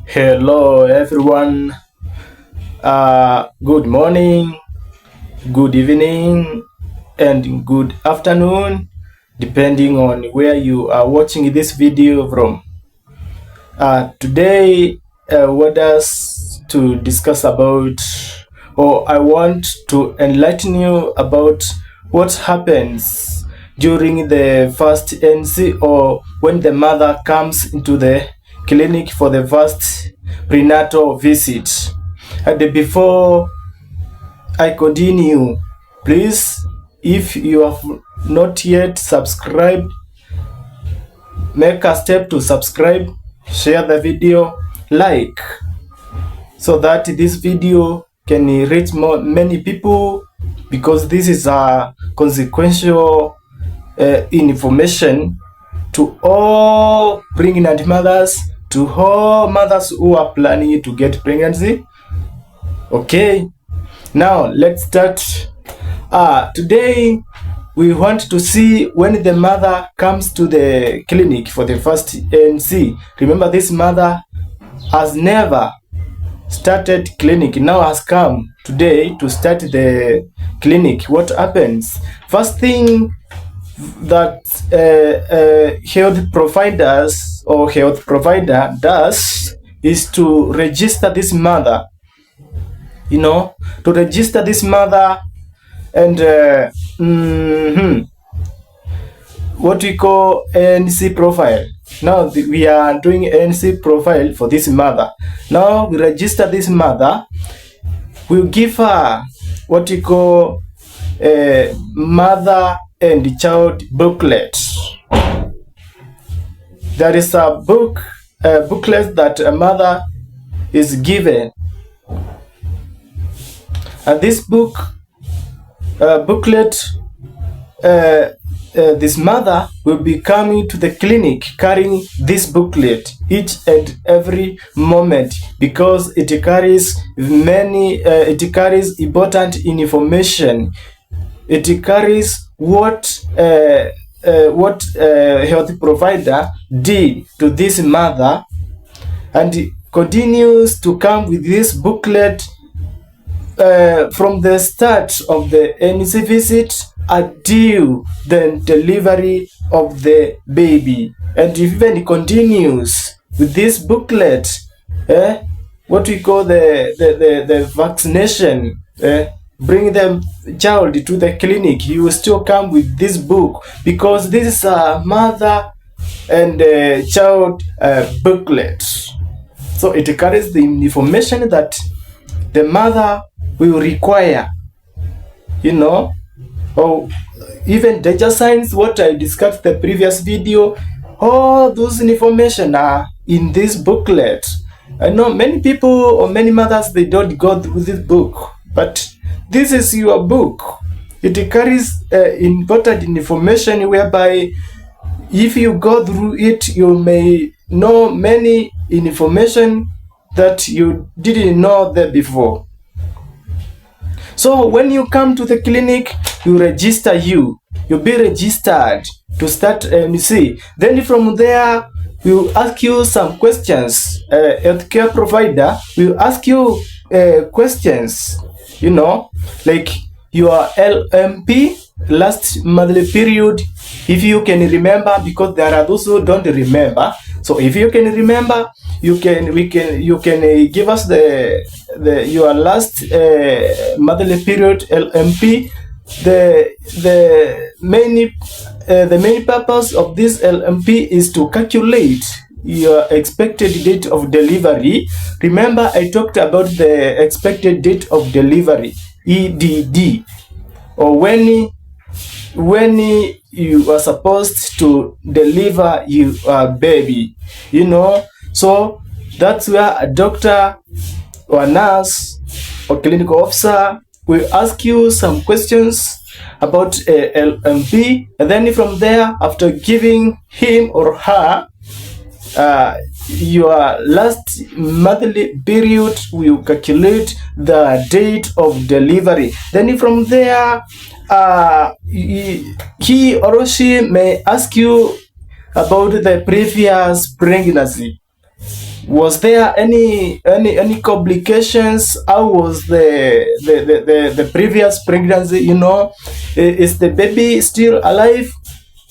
Hello, everyone. Good morning, good evening, and good afternoon, depending on where you are watching this video from. Today, I want us to discuss about, or I want to enlighten you about what happens during the first NC, or when the mother comes into the clinic for the first prenatal visit. And before I continue, please, if you have not yet subscribed, make a step to subscribe, share the video, like, so that this video can reach many people, because this is a consequential information to all pregnant mothers, to all mothers who are planning to get pregnancy. Okay, now let's start. Today we want to see when the mother comes to the clinic for the first NC. Remember, this mother has never started clinic, now has come today to start the clinic. What happens? First thing that health providers or health provider does is to register this mother, to register this mother, and what we call ANC profile. Now we are doing ANC profile for this mother. Now we register this mother. We'll give her what we call a mother and child booklet. There is a booklet that a mother is given, and this booklet, this mother will be coming to the clinic carrying this booklet each and every moment, because it carries important information. It carries what health provider did to this mother, and continues to come with this booklet from the start of the NC visit until the delivery of the baby. And even continues with this booklet, what we call the vaccination, bring the child to the clinic, you will still come with this book, because this is a mother and child booklet. So it carries the information that the mother will require, or even danger signs, what I discussed the previous video. All those information are in this booklet. I know many people or many mothers, they don't go through this book, but this is your book. It carries important information, whereby if you go through it, you may know many information that you didn't know there before. So when you come to the clinic, you register, you'll be registered to start MC. Then from there, we'll ask you some questions. Healthcare provider will ask you questions, like your LMP, last monthly period, if you can remember, because there are those who don't remember. So if you can remember, you can give us your last monthly period LMP. The main purpose of this LMP is to calculate your expected date of delivery. Remember, I talked about the expected date of delivery, EDD, or when you are supposed to deliver your baby, So that's where a doctor or a nurse or clinical officer will ask you some questions about LMP, and then from there, after giving him or her your last monthly period, will calculate the date of delivery. Then from there, he or she may ask you about the previous pregnancy. Was there any complications? How was the previous pregnancy? Is the baby still alive?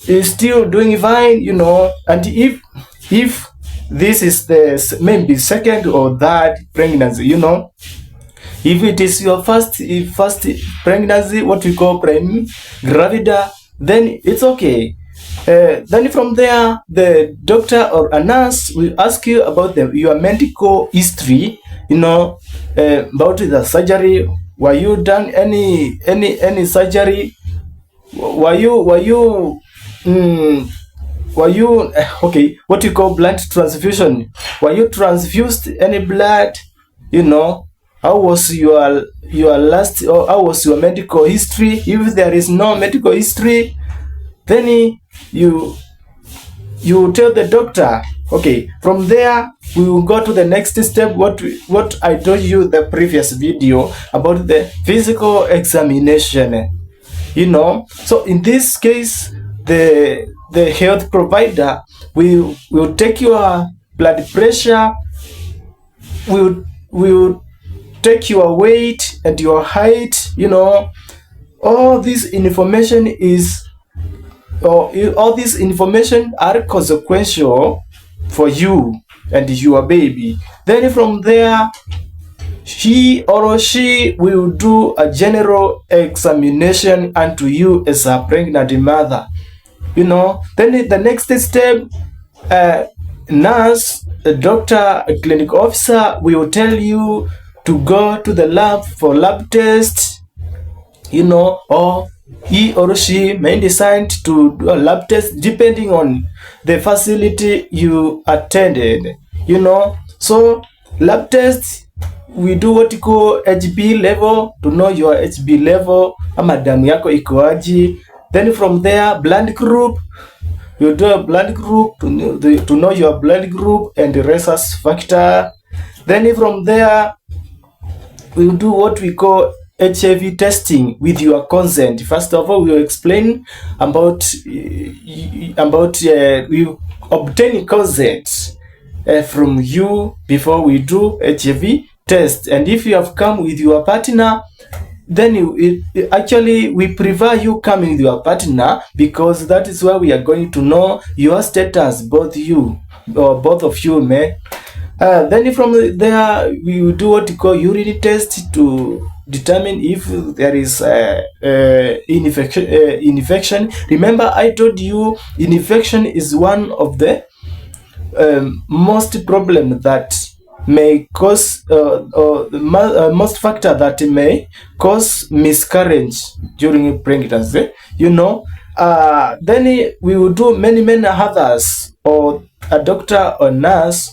Is still doing fine? And if this is the maybe second or third pregnancy, if it is your first pregnancy, what we call gravida, then it's okay. Then from there, the doctor or a nurse will ask you about your medical history, about the surgery. Were you done any surgery? Were you okay, what you call blood transfusion? Were you transfused any blood? How was your last, or how was your medical history? If there is no medical history, then you tell the doctor. Okay, from there we will go to the next step, what I told you the previous video about the physical examination. So in this case, the health provider will take your blood pressure, will take your weight and your height. All this information are consequential for you and your baby. Then from there, he or she will do a general examination unto you as a pregnant mother. Then the next step, nurse, a doctor, a clinic officer will tell you to go to the lab for lab tests, or he or she may decide to do a lab test depending on the facility you attended. So lab tests, we do what you call HB level, to know your HB level, ama damu yako iko aje. Then from there, blood group, you do a blood group to know your blood group and the rhesus factor. Then from there, we'll do what we call HIV testing with your consent. First of all, we'll explain about we obtain consent from you before we do HIV test. And if you have come with your partner, then actually we prefer you coming with your partner, because that is where we are going to know your status, both of you, man. Then from there, we will do what we call urine test to determine if there is infection. Remember, I told you infection is one of the most problem that may cause most factor that may cause miscarriage during pregnancy. Then we will do many others, or a doctor or nurse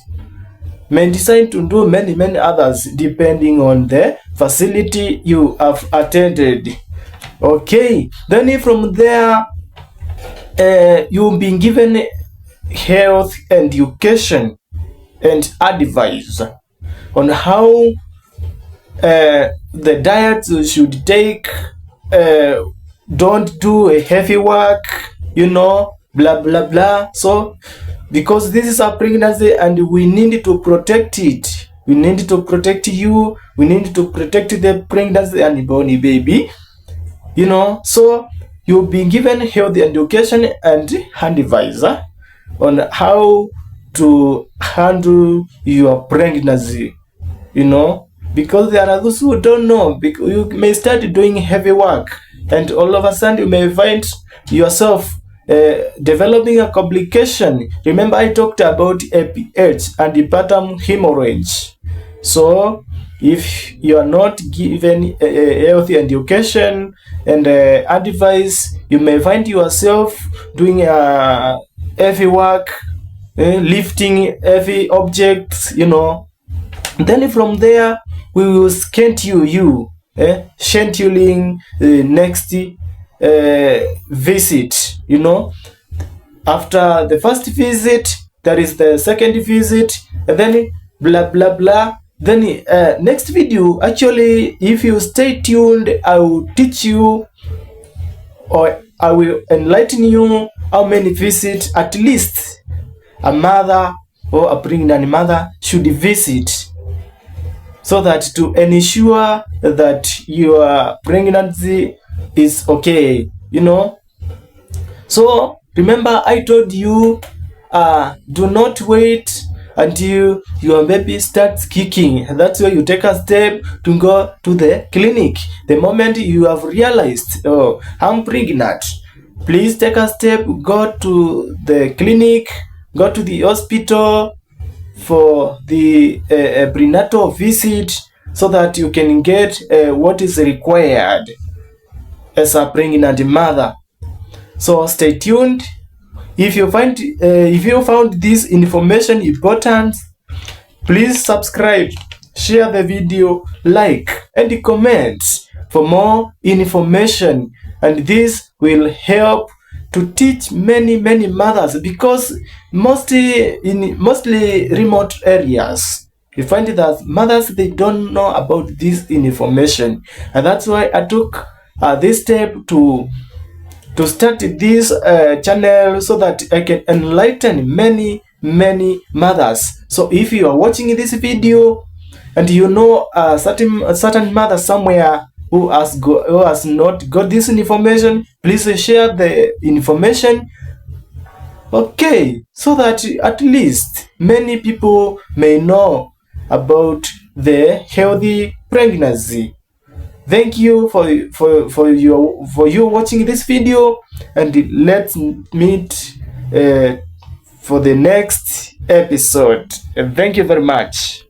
may decide to do many others depending on the facility you have attended. Okay, then from there, you'll be given health education and advice on how the diet should take. Don't do a heavy work, blah blah blah. So because this is a pregnancy and we need to protect it, we need to protect you, we need to protect the pregnancy and born baby, so you'll be given health education and advice on how to handle your pregnancy, because there are those who don't know. You may start doing heavy work and all of a sudden you may find yourself developing a complication. Remember, I talked about APH, antepartum hemorrhage. So if you are not given healthy education and advice, you may find yourself doing heavy work, lifting heavy objects, Then from there, we will schedule you scheduling next visit. After the first visit, there is the second visit, and then blah blah blah. Then next video, actually, if you stay tuned, I will teach you, or I will enlighten you how many visits at least a mother or a pregnant mother should visit, so that to ensure that your pregnancy is okay, So remember, I told you, do not wait until your baby starts kicking. That's why you take a step to go to the clinic. The moment you have realized, oh, I'm pregnant, please take a step, go to the clinic, go to the hospital for the prenatal visit, so that you can get what is required as a pregnant mother. So stay tuned. If you found this information important, please subscribe, share the video, like, and comment for more information. And this will help to teach many mothers, because mostly remote areas, you find that mothers, they don't know about this information, and that's why I took this step to start this channel, so that I can enlighten many mothers. So if you are watching this video and you know a certain mother somewhere who has not got this information, please share the information, okay, so that at least many people may know about the healthy pregnancy. Thank you for you watching this video, and let's meet for the next episode. Thank you very much.